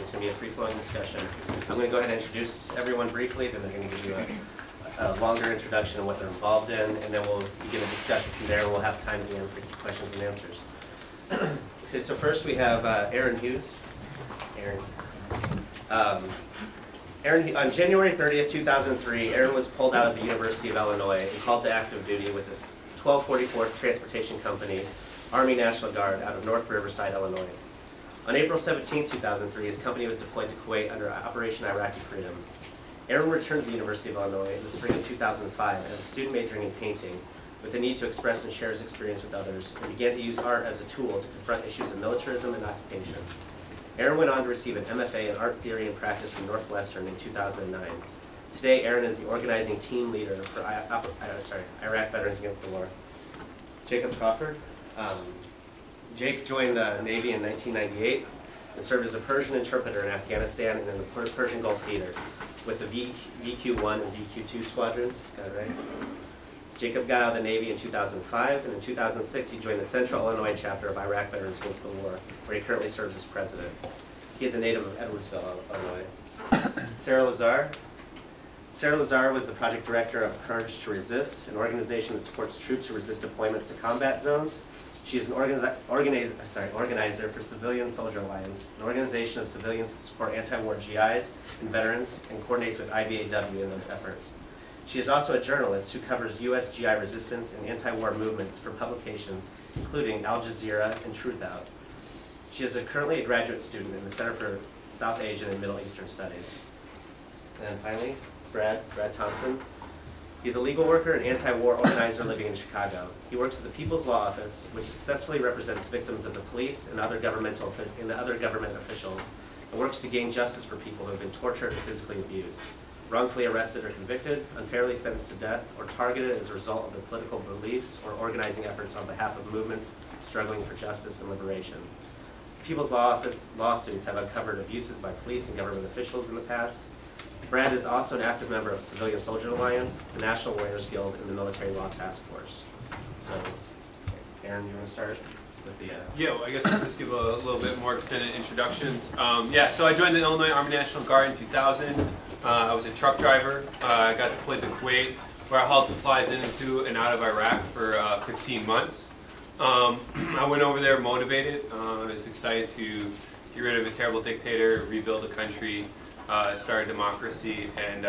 It's going to be a free-flowing discussion. I'm going to go ahead and introduce everyone briefly, then they're going to give you a longer introduction of what they're involved in, and then we'll begin a discussion from there, and we'll have time at the end for questions and answers. Okay, so first we have Aaron Hughes. Aaron, on January 30th, 2003, Aaron was pulled out of the University of Illinois and called to active duty with the 1244th Transportation Company, Army National Guard, out of North Riverside, Illinois. On April 17, 2003, his company was deployed to Kuwait under Operation Iraqi Freedom. Aaron returned to the University of Illinois in the spring of 2005 as a student majoring in painting, with a need to express and share his experience with others, and began to use art as a tool to confront issues of militarism and occupation. Aaron went on to receive an MFA in Art Theory and Practice from Northwestern in 2009. Today, Aaron is the organizing team leader for Iraq Veterans Against the War. Jacob Crawford. Jake joined the Navy in 1998 and served as a Persian interpreter in Afghanistan and in the Persian Gulf Theater with the VQ-1 and VQ-2 squadrons. Got it right? Jacob got out of the Navy in 2005, and in 2006 he joined the Central Illinois chapter of Iraq Veterans Against the War, where he currently serves as president. He is a native of Edwardsville, Illinois. Sarah Lazare. Sarah Lazare was the project director of Courage to Resist, an organization that supports troops who resist deployments to combat zones. She is an organizer for Civilian Soldier Alliance, an organization of civilians that support anti-war GIs and veterans, and coordinates with IVAW in those efforts. She is also a journalist who covers U.S. GI resistance and anti-war movements for publications, including Al Jazeera and Truth Out. She is currently a graduate student in the Center for South Asian and Middle Eastern Studies. And then finally, Brad Thomson. He's a legal worker and anti-war organizer living in Chicago. He works at the People's Law Office, which successfully represents victims of the police and other government officials, and works to gain justice for people who have been tortured or physically abused, wrongfully arrested or convicted, unfairly sentenced to death, or targeted as a result of their political beliefs or organizing efforts on behalf of movements struggling for justice and liberation. People's Law Office lawsuits have uncovered abuses by police and government officials in the past. Brad is also an active member of Civilian Soldier Alliance, the National Lawyers Guild, and the Military Law Task Force. So, Aaron, you want to start with the... Yeah, well, I guess I'll just give a little bit more extended introductions. So I joined the Illinois Army National Guard in 2000. I was a truck driver. I got deployed to Kuwait, where I hauled supplies into and out of Iraq for 15 months. I went over there motivated. I was excited to get rid of a terrible dictator, rebuild the country, start a democracy, and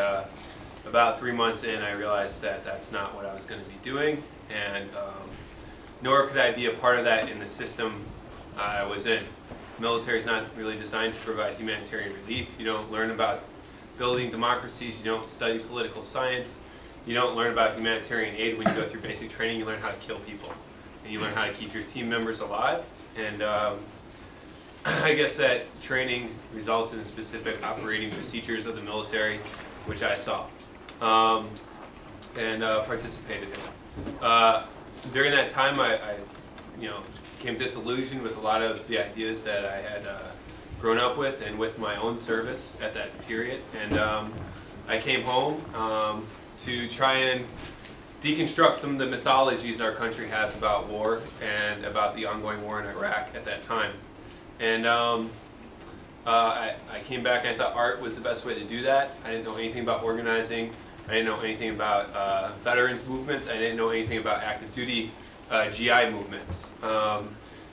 about 3 months in I realized that that's not what I was going to be doing, and nor could I be a part of that in the system I was in. The military is not really designed to provide humanitarian relief. You don't learn about building democracies, you don't study political science, you don't learn about humanitarian aid when you go through basic training. You learn how to kill people, and you learn how to keep your team members alive, and I guess that training results in specific operating procedures of the military, which I saw and participated in. During that time, I became disillusioned with a lot of the ideas that I had grown up with and with my own service at that period. And I came home to try and deconstruct some of the mythologies our country has about war and about the ongoing war in Iraq at that time. And I came back and I thought art was the best way to do that. I didn't know anything about organizing. I didn't know anything about veterans movements. I didn't know anything about active duty GI movements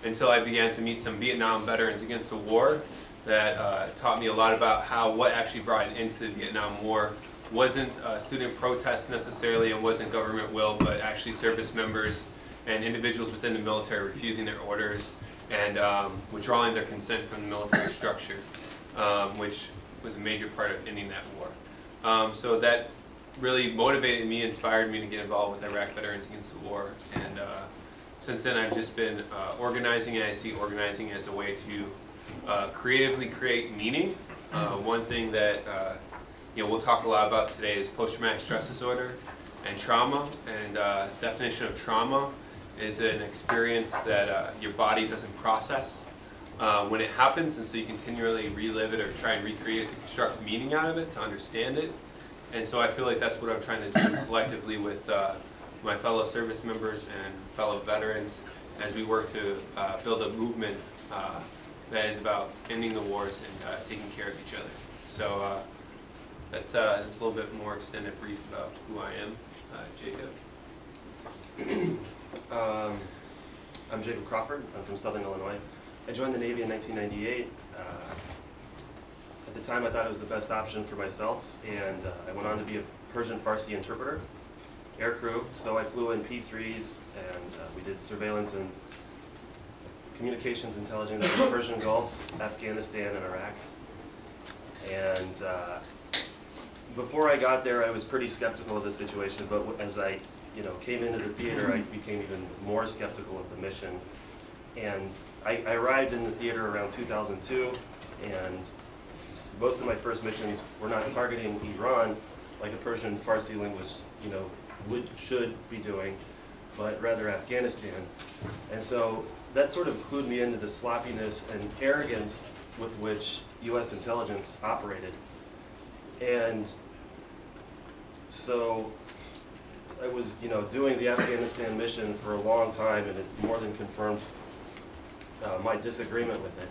until I began to meet some Vietnam veterans against the war that taught me a lot about how what actually brought it into the Vietnam War wasn't student protests necessarily, and wasn't government will, but actually service members and individuals within the military refusing their orders and withdrawing their consent from the military structure, which was a major part of ending that war. So that really motivated me, inspired me to get involved with Iraq Veterans Against the War, and since then I've just been organizing, and I see organizing as a way to creatively create meaning. One thing that we'll talk a lot about today is post-traumatic stress disorder and trauma, and definition of trauma is an experience that your body doesn't process when it happens, and so you continually relive it or try and recreate it to construct meaning out of it, to understand it. And so I feel like that's what I'm trying to do collectively with my fellow service members and fellow veterans as we work to build a movement that is about ending the wars and taking care of each other. So that's a little bit more extended brief about who I am. Jacob? I'm Jacob Crawford. I'm from Southern Illinois. I joined the Navy in 1998. At the time, I thought it was the best option for myself, and I went on to be a Persian Farsi interpreter, air crew. So I flew in P-3s, and we did surveillance and communications intelligence in the Persian Gulf, Afghanistan, and Iraq. And before I got there, I was pretty skeptical of the situation, but as I came into the theater, I became even more skeptical of the mission. And I arrived in the theater around 2002, and most of my first missions were not targeting Iran, like a Persian Farsi linguist, should be doing, but rather Afghanistan. And so that sort of clued me into the sloppiness and arrogance with which U.S. intelligence operated. And so I was, doing the Afghanistan mission for a long time, and it more than confirmed my disagreement with it.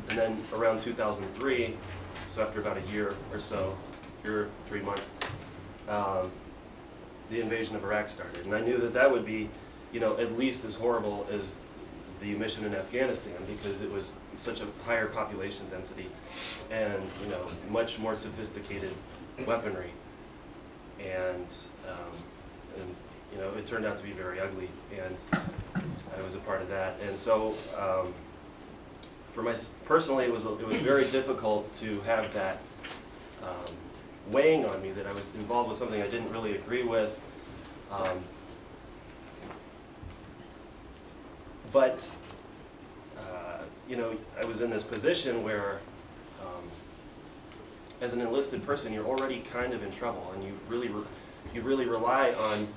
And then around 2003, so after about a year or so, 3 months, the invasion of Iraq started. And I knew that that would be, at least as horrible as the mission in Afghanistan, because it was such a higher population density and, much more sophisticated weaponry. And it turned out to be very ugly, and I was a part of that. And so, personally, it was very difficult to have that weighing on me, that I was involved with something I didn't really agree with. But I was in this position where, as an enlisted person, you're already kind of in trouble, and you really rely on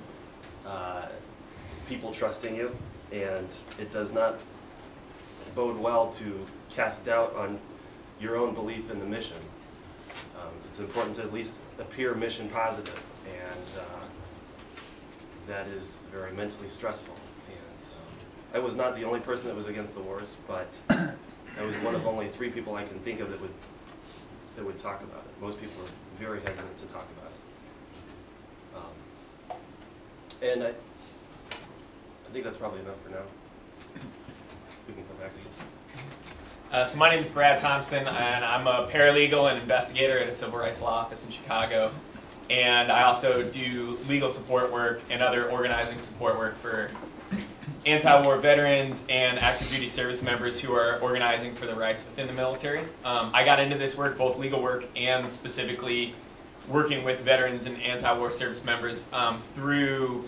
people trusting you, and it does not bode well to cast doubt on your own belief in the mission. It's important to at least appear mission positive, and that is very mentally stressful. And I was not the only person that was against the wars, but I was one of only 3 people I can think of that would talk about it. Most people are very hesitant to talk about it. And I think that's probably enough for now. We can come back to you. So my name is Brad Thomson, and I'm a paralegal and investigator at a civil rights law office in Chicago. And I also do legal support work and other organizing support work for anti-war veterans and active duty service members who are organizing for their rights within the military. I got into this work, both legal work and specifically working with veterans and anti-war service members through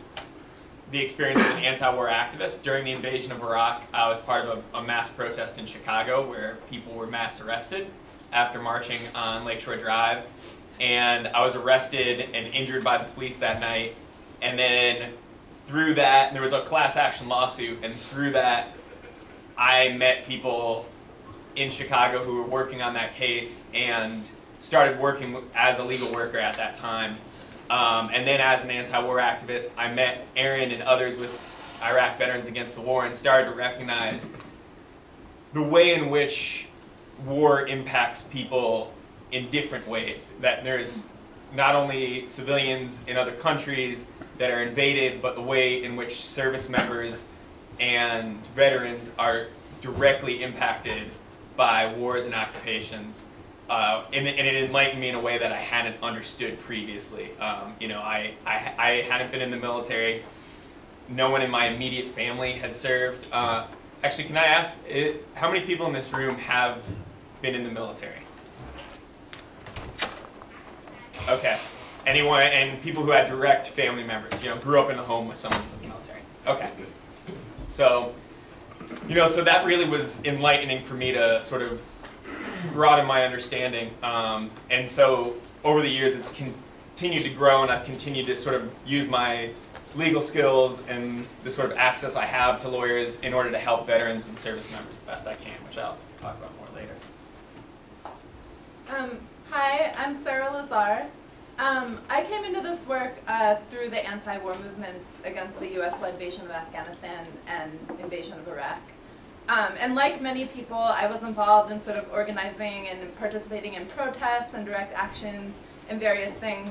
the experience of an anti-war activist. During the invasion of Iraq, I was part of a mass protest in Chicago where people were mass arrested after marching on Lakeshore Drive. And I was arrested and injured by the police that night. And then through that, there was a class action lawsuit, and through that, I met people in Chicago who were working on that case and started working as a legal worker at that time. And then as an anti-war activist, I met Aaron and others with Iraq Veterans Against the War and started to recognize the way in which war impacts people in different ways. That there's not only civilians in other countries that are invaded, but the way in which service members and veterans are directly impacted by wars and occupations. And it enlightened me in a way that I hadn't understood previously. I hadn't been in the military. No one in my immediate family had served. Actually, can I ask, how many people in this room have been in the military? Okay. Anyone, and people who had direct family members, grew up in a home with someone in the military. Okay. So, so that really was enlightening for me to sort of broaden my understanding. And so over the years, it's continued to grow, and I've continued to sort of use my legal skills and the sort of access I have to lawyers in order to help veterans and service members the best I can, which I'll talk about more later. Hi, I'm Sarah Lazare. I came into this work through the anti-war movements against the U.S.-led invasion of Afghanistan and invasion of Iraq. And like many people, I was involved in sort of organizing and participating in protests and direct actions and various things.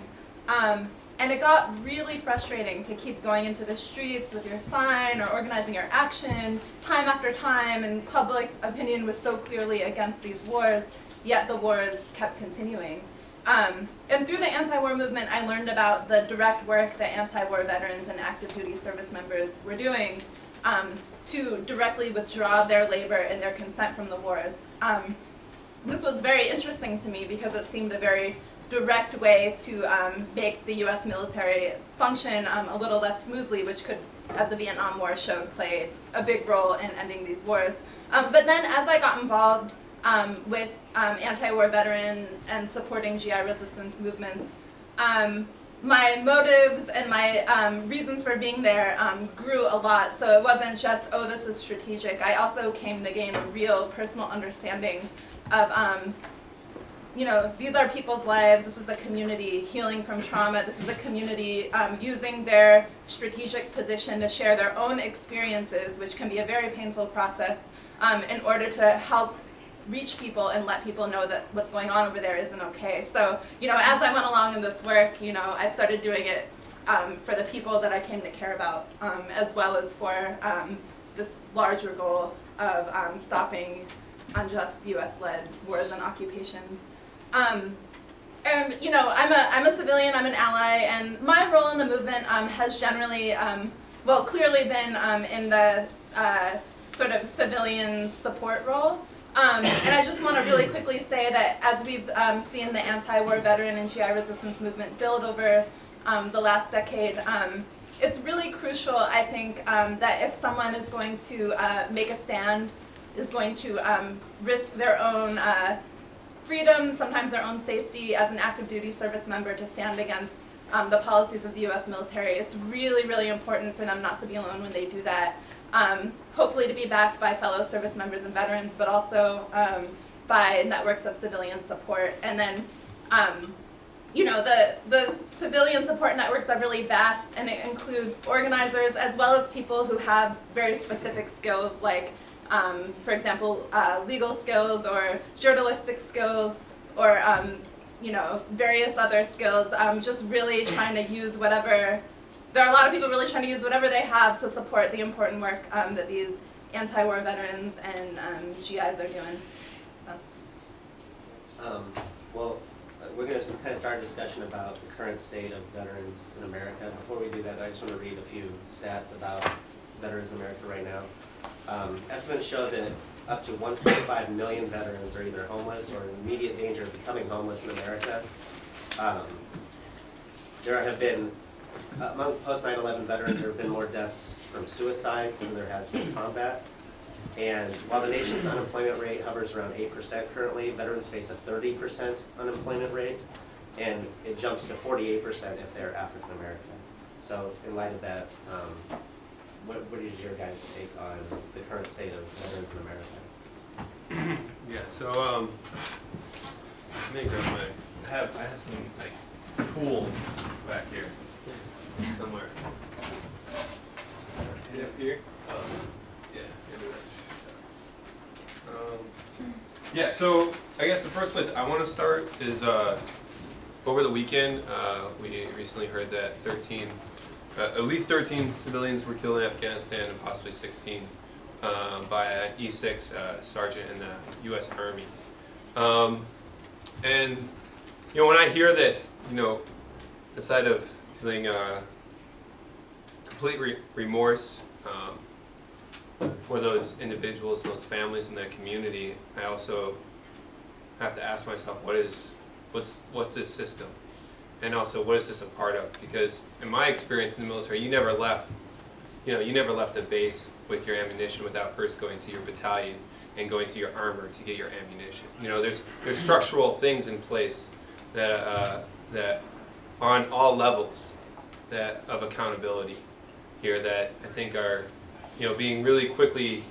And it got really frustrating to keep going into the streets with your sign or organizing your action time after time, and public opinion was so clearly against these wars, yet the wars kept continuing. And through the anti-war movement, I learned about the direct work that anti-war veterans and active duty service members were doing to directly withdraw their labor and their consent from the wars. This was very interesting to me because it seemed a very direct way to make the U.S. military function a little less smoothly, which could, as the Vietnam War showed, play a big role in ending these wars. But then as I got involved with anti-war veteran and supporting GI resistance movements, my motives and my reasons for being there grew a lot. So it wasn't just, oh, this is strategic. I also came to gain a real personal understanding of, you know, these are people's lives. This is a community healing from trauma. This is a community using their strategic position to share their own experiences, which can be a very painful process, in order to help reach people and let people know that what's going on over there isn't okay. So, you know, as I went along in this work, you know, I started doing it for the people that I came to care about, as well as for this larger goal of stopping unjust U.S.-led wars and occupations. And, you know, I'm a civilian, I'm an ally, and my role in the movement has generally, well, clearly been in the sort of civilian support role. And I just want to really quickly say that as we've seen the anti-war veteran and GI resistance movement build over the last decade, it's really crucial, I think, that if someone is going to make a stand, is going to risk their own freedom, sometimes their own safety as an active duty service member to stand against the policies of the U.S. military, it's really, really important for them not to be alone when they do that. Hopefully to be backed by fellow service members and veterans, but also by networks of civilian support. And then, you know, the civilian support networks are really vast, and it includes organizers as well as people who have very specific skills, like, for example, legal skills or journalistic skills, or, you know, various other skills, just really trying to use whatever. There are a lot of people really trying to use whatever they have to support the important work that these anti-war veterans and GIs are doing. So. Well, we're going to kind of start a discussion about the current state of veterans in America. Before we do that, I just want to read a few stats about veterans in America right now. Estimates show that up to 1.5 million veterans are either homeless or in immediate danger of becoming homeless in America. There have been, among post-9/11 veterans, there have been more deaths from suicides than there has from combat. And while the nation's unemployment rate hovers around 8% currently, veterans face a 30% unemployment rate, and it jumps to 48% if they're African American. So in light of that, what is your guys' take on the current state of veterans in America? Yeah, so let me grab my, I have some like tools back here somewhere. Is it up here? Yeah, maybe that. Yeah, so I guess the first place I want to start is over the weekend we recently heard that at least 13 civilians were killed in Afghanistan and possibly 16 by an E6 sergeant in the U.S. Army. And you know, when I hear this, you know, aside of feeling complete remorse for those individuals and those families in that community, I also have to ask myself, what's this system? And also, what is this a part of? Because in my experience in the military, you never left the base with your ammunition without first going to your battalion and going to your armor to get your ammunition. You know, there's structural things in place that that on all levels of accountability here that I think are, you know, being really quickly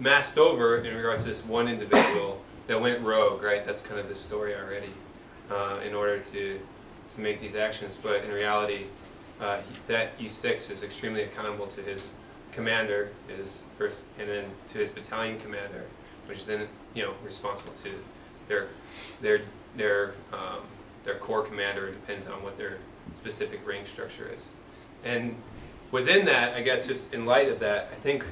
masked over in regards to this one individual that went rogue, right? That's kind of the story already, in order to make these actions. But in reality, that E6 is extremely accountable to his commander is first, and then to his battalion commander, which is then responsible to their corps commander. It depends on what their specific rank structure is. And within that, I guess just in light of that, I think